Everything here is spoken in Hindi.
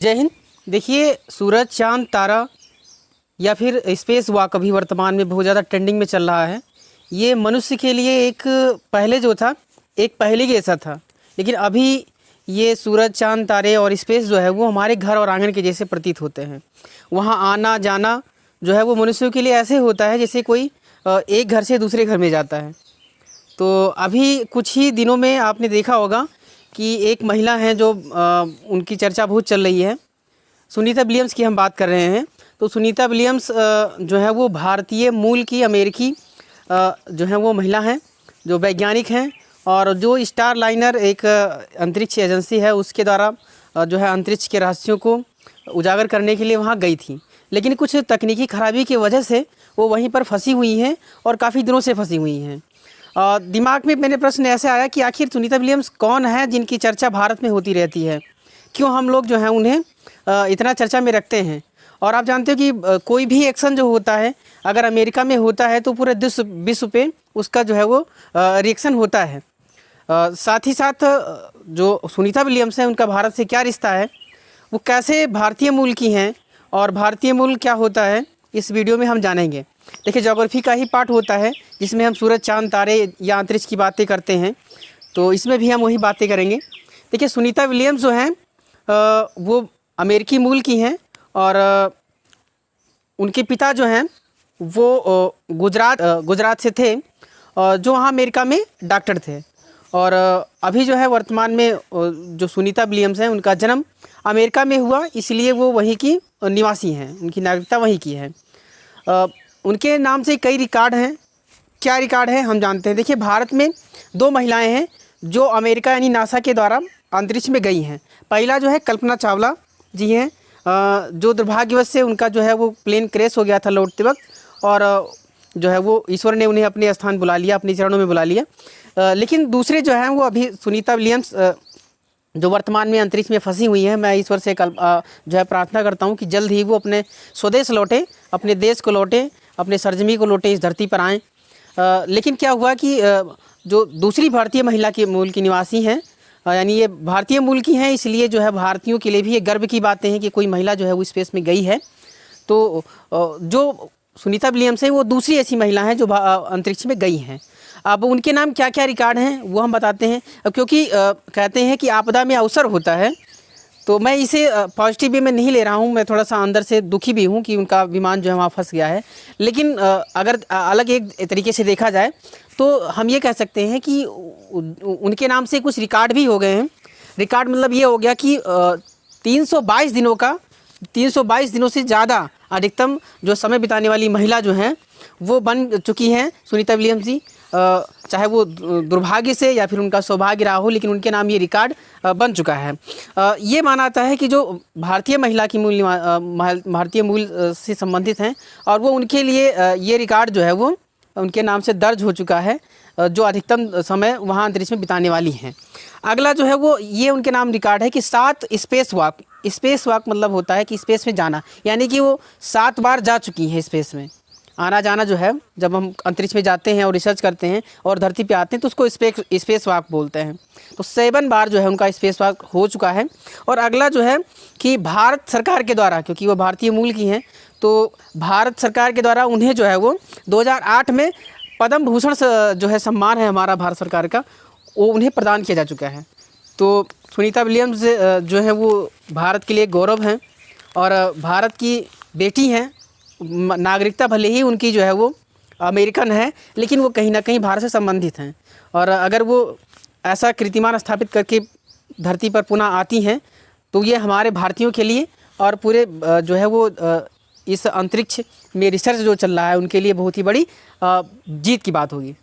जय हिंद। देखिए, सूरज, चाँद, तारा या फिर स्पेस वॉक अभी वर्तमान में बहुत ज़्यादा ट्रेंडिंग में चल रहा है। ये मनुष्य के लिए एक पहले जो था, एक पहले जैसा था, लेकिन अभी ये सूरज, चाँद, तारे और स्पेस जो है वो हमारे घर और आंगन के जैसे प्रतीत होते हैं। वहाँ आना जाना जो है वो मनुष्यों के लिए ऐसे होता है जैसे कोई एक घर से दूसरे घर में जाता है। तो अभी कुछ ही दिनों में आपने देखा होगा कि एक महिला हैं जो उनकी चर्चा बहुत चल रही है। सुनीता विलियम्स की हम बात कर रहे हैं। तो सुनीता विलियम्स जो है वो भारतीय मूल की अमेरिकी जो है वो महिला हैं, जो वैज्ञानिक हैं और जो स्टार लाइनर एक अंतरिक्ष एजेंसी है उसके द्वारा जो है अंतरिक्ष के रहस्यों को उजागर करने के लिए वहाँ गई थी। लेकिन कुछ तकनीकी खराबी की वजह से वो वहीं पर फंसी हुई हैं और काफ़ी दिनों से फंसी हुई हैं। दिमाग में मेरे प्रश्न ऐसे आया कि आखिर सुनीता विलियम्स कौन है जिनकी चर्चा भारत में होती रहती है, क्यों हम लोग जो हैं उन्हें इतना चर्चा में रखते हैं। और आप जानते हो कि कोई भी एक्शन जो होता है अगर अमेरिका में होता है तो पूरे विश्व पे उसका जो है वो रिएक्शन होता है। साथ ही साथ जो सुनीता विलियम्स हैं उनका भारत से क्या रिश्ता है, वो कैसे भारतीय मूल की हैं और भारतीय मूल क्या होता है, इस वीडियो में हम जानेंगे। देखिए, ज्योग्राफी का ही पार्ट होता है जिसमें हम सूरज, चाँद, तारे या अंतरिक्ष की बातें करते हैं, तो इसमें भी हम वही बातें करेंगे। देखिए, सुनीता विलियम्स जो हैं वो अमेरिकी मूल की हैं और उनके पिता जो हैं वो गुजरात से थे और जो वहाँ अमेरिका में डॉक्टर थे। और अभी जो है वर्तमान में जो सुनीता विलियम्स हैं उनका जन्म अमेरिका में हुआ, इसलिए वो वहीं की निवासी हैं, उनकी नागरिकता वहीं की है। उनके नाम से कई रिकॉर्ड हैं। क्या रिकॉर्ड है हम जानते हैं। देखिए, भारत में दो महिलाएं हैं जो अमेरिका यानी नासा के द्वारा अंतरिक्ष में गई हैं। पहला जो है कल्पना चावला जी हैं, जो दुर्भाग्यवश से उनका जो है वो प्लेन क्रैश हो गया था लौटते वक्त, और जो है वो ईश्वर ने उन्हें अपने स्थान बुला लिया, अपने चरणों में बुला लिया। लेकिन दूसरे जो हैं वो अभी सुनीता विलियम्स जो वर्तमान में अंतरिक्ष में फंसी हुई हैं। मैं ईश्वर से जो है प्रार्थना करता हूँ कि जल्द ही वो अपने स्वदेश लौटें, अपने देश को लौटें, अपने सरजमी को लौटें, इस धरती पर आएँ। लेकिन क्या हुआ कि जो दूसरी भारतीय महिला के मूल की निवासी हैं, यानी ये भारतीय मूल की हैं, इसलिए जो है भारतीयों के लिए भी ये गर्व की बातें हैं कि कोई महिला जो है वो स्पेस में गई है। तो जो सुनीता विलियम्स हैं वो दूसरी ऐसी महिला हैं जो अंतरिक्ष में गई हैं। अब उनके नाम क्या क्या रिकॉर्ड हैं वो हम बताते हैं, क्योंकि कहते हैं कि आपदा में अवसर होता है। तो मैं इसे पॉजिटिव वे में नहीं ले रहा हूँ, मैं थोड़ा सा अंदर से दुखी भी हूँ कि उनका विमान जो है वहाँ फंस गया है। लेकिन अगर अलग एक तरीके से देखा जाए तो हम ये कह सकते हैं कि उनके नाम से कुछ रिकॉर्ड भी हो गए हैं। रिकॉर्ड मतलब ये हो गया कि 322 दिनों का 322 दिनों से ज़्यादा अधिकतम जो समय बिताने वाली महिला जो हैं वो बन चुकी हैं सुनीता विलियम्स जी। चाहे वो दुर्भाग्य से या फिर उनका सौभाग्य रहा हो, लेकिन उनके नाम ये रिकॉर्ड बन चुका है। ये माना जाता है कि जो भारतीय महिला की भारतीय मूल से संबंधित हैं और वो उनके लिए ये रिकॉर्ड जो है वो उनके नाम से दर्ज हो चुका है, जो अधिकतम समय वहाँ अंतरिक्ष में बिताने वाली हैं। अगला जो है वो ये उनके नाम रिकॉर्ड है कि 7 स्पेस वॉक। स्पेस वॉक मतलब होता है कि स्पेस में जाना, यानी कि वो 7 बार जा चुकी हैं स्पेस में। आना जाना जो है, जब हम अंतरिक्ष में जाते हैं और रिसर्च करते हैं और धरती पे आते हैं तो उसको स्पेस वॉक बोलते हैं। तो 7 बार जो है उनका स्पेस वॉक हो चुका है। और अगला जो है कि भारत सरकार के द्वारा, क्योंकि वो भारतीय मूल की हैं, तो भारत सरकार के द्वारा उन्हें जो है वो 2008 में पद्म भूषण जो है सम्मान है हमारा भारत सरकार का, वो उन्हें प्रदान किया जा चुका है। तो सुनीता विलियम्स जो है वो भारत के लिए गौरव हैं और भारत की बेटी हैं। नागरिकता भले ही उनकी जो है वो अमेरिकन है, लेकिन वो कहीं ना कहीं भारत से संबंधित हैं। और अगर वो ऐसा कीर्तिमान स्थापित करके धरती पर पुनः आती हैं तो ये हमारे भारतीयों के लिए और पूरे जो है वो इस अंतरिक्ष में रिसर्च जो चल रहा है उनके लिए बहुत ही बड़ी जीत की बात होगी।